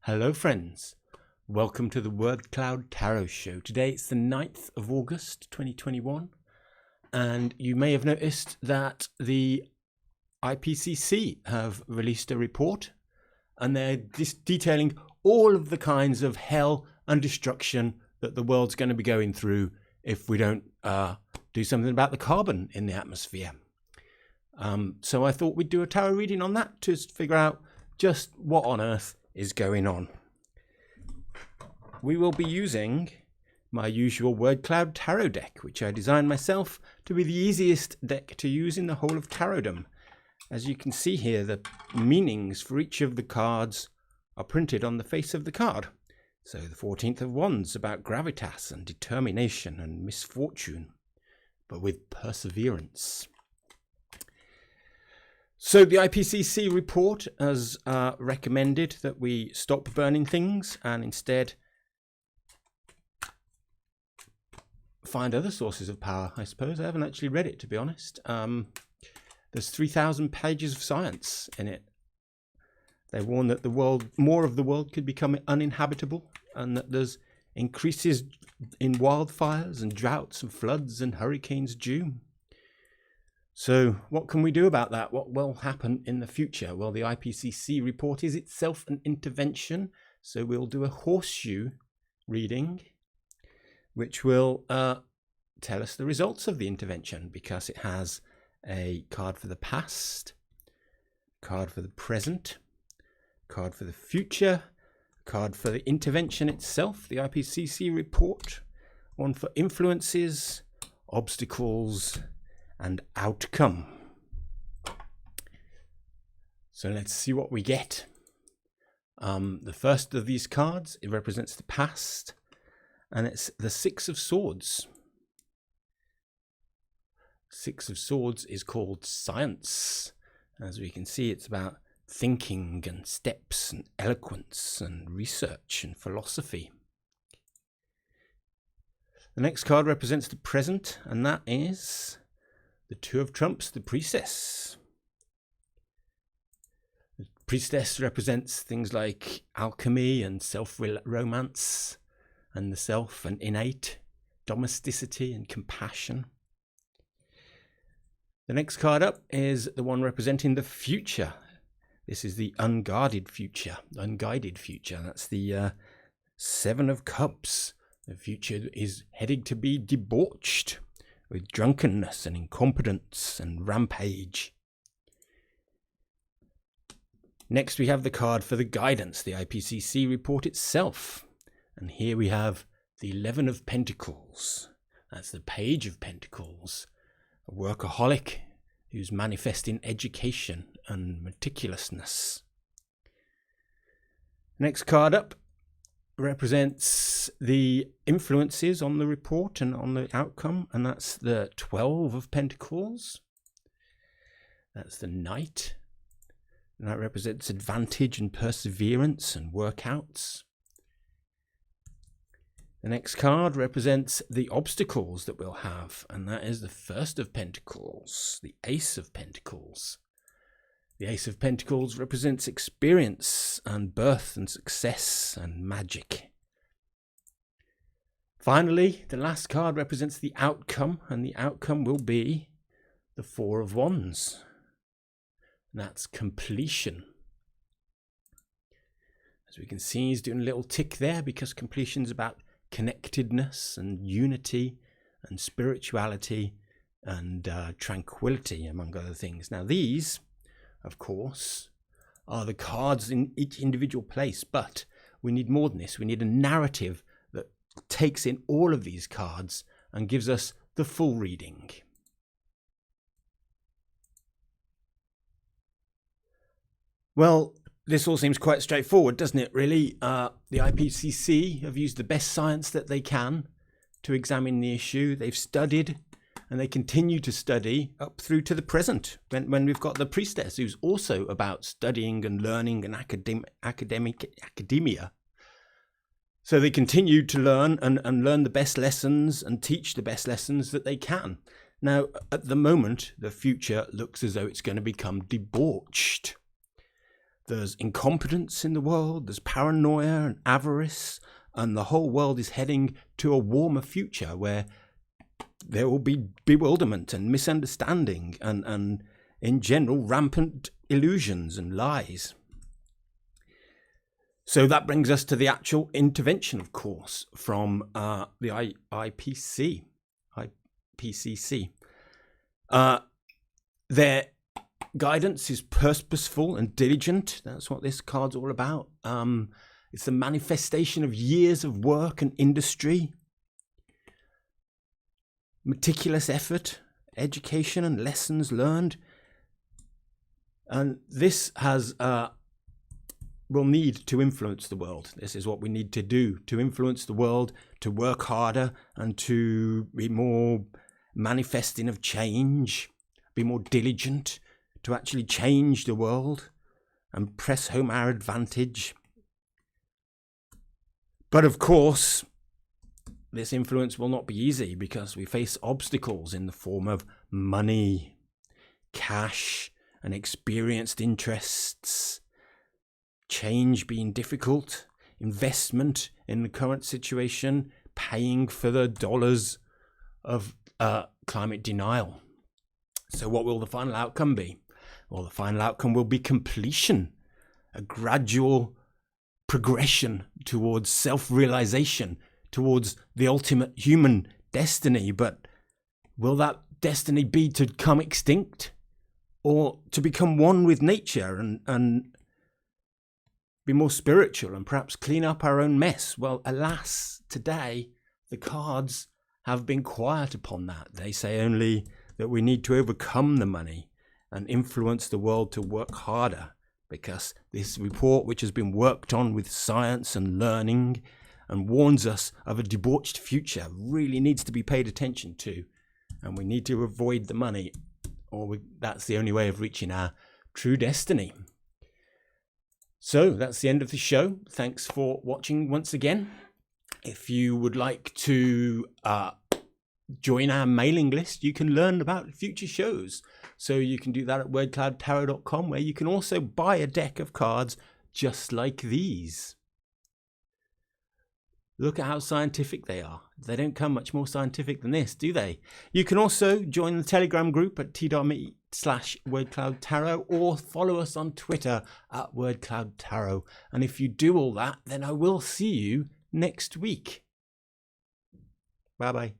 Hello friends, welcome to the Word Cloud Tarot Show. Today it's the 9th of August 2021 and you may have noticed that the IPCC have released a report and they're detailing all of the kinds of hell and destruction that the world's going to be going through if we don't do something about the carbon in the atmosphere. So I thought we'd do a tarot reading on that to figure out just what on earth is going on. We will be using my usual word cloud tarot deck, which I designed myself to be the easiest deck to use in the whole of tarotdom. As you can see here, the meanings for each of the cards are printed on the face of the card. So the 14th of Wands about gravitas and determination and misfortune, but with perseverance. So the IPCC report has recommended that we stop burning things and instead find other sources of power, I suppose. I haven't actually read it, to be honest. There's 3,000 pages of science in it. They warn that more of the world could become uninhabitable and that there's increases in wildfires and droughts and floods and hurricanes due. So what can we do about that? What will happen in the future? Well, the IPCC report is itself an intervention. So we'll do a horseshoe reading, which will tell us the results of the intervention because it has a card for the past, card for the present, card for the future, card for the intervention itself, the IPCC report, one for influences, obstacles, and outcome. So let's see what we get. The first of these cards, it represents the past, and it's the Six of Swords. Six of Swords is called science. As we can see, it's about thinking and steps and eloquence and research and philosophy. The next card represents the present, and that is the Two of Trumps, the Priestess. The Priestess represents things like alchemy and self-romance and the self and innate domesticity and compassion. The next card up is the one representing the future. This is the unguided future. That's the Seven of Cups. The future is heading to be debauched with drunkenness and incompetence and rampage. Next we have the card for the guidance, the IPCC report itself. And here we have the 11 of Pentacles. That's the Page of Pentacles. A workaholic who's manifesting education and meticulousness. Next card up represents the influences on the report and on the outcome, and that's the 12 of Pentacles. That's the Knight, and that represents advantage and perseverance and workouts. The next card represents the obstacles that we'll have, and that is the First of Pentacles, the Ace of Pentacles. The Ace of Pentacles represents experience and birth and success and magic. Finally, the last card represents the outcome, and the outcome will be the Four of Wands. And that's completion. As we can see, he's doing a little tick there because completion is about connectedness and unity and spirituality and tranquility, among other things. Now these, of course, are the cards in each individual place, but we need more than this. We need a narrative that takes in all of these cards and gives us the full reading. Well, this all seems quite straightforward, doesn't it, really? The IPCC have used the best science that they can to examine the issue. They've studied and they continue to study up through to the present, when we've got the Priestess, who's also about studying and learning and academia. So they continue to learn and learn the best lessons and teach the best lessons that they can. Now, at the moment, the future looks as though it's going to become debauched. There's incompetence in the world, there's paranoia and avarice, and the whole world is heading to a warmer future where there will be bewilderment and misunderstanding and in general, rampant illusions and lies. So that brings us to the actual intervention, of course, from the IPCC. Their guidance is purposeful and diligent. That's what this card's all about. It's the manifestation of years of work and industry, meticulous effort, education and lessons learned. And this has will need to influence the world. This is what we need to do to influence the world, to work harder and to be more manifesting of change, be more diligent to actually change the world and press home our advantage. But of course, this influence will not be easy because we face obstacles in the form of money, cash, and experienced interests, change being difficult, investment in the current situation, paying for the dollars of climate denial. So what will the final outcome be? Well, the final outcome will be completion, a gradual progression towards self-realization, towards the ultimate human destiny. But will that destiny be to come extinct or to become one with nature and be more spiritual and perhaps clean up our own mess? Well, alas, today the cards have been quiet upon that. They say only that we need to overcome the money and influence the world to work harder, because this report, which has been worked on with science and learning and warns us of a debauched future, really needs to be paid attention to, and we need to avoid the money, or that's the only way of reaching our true destiny. So that's the end of the show. Thanks for watching once again. If you would like to join our mailing list, you can learn about future shows. So you can do that at wordcloudtarot.com, where you can also buy a deck of cards just like these. Look at how scientific they are. They don't come much more scientific than this, do they? You can also join the Telegram group at t.me/wordcloudtarot, or follow us on Twitter at wordcloudtarot. And if you do all that, then I will see you next week. Bye-bye.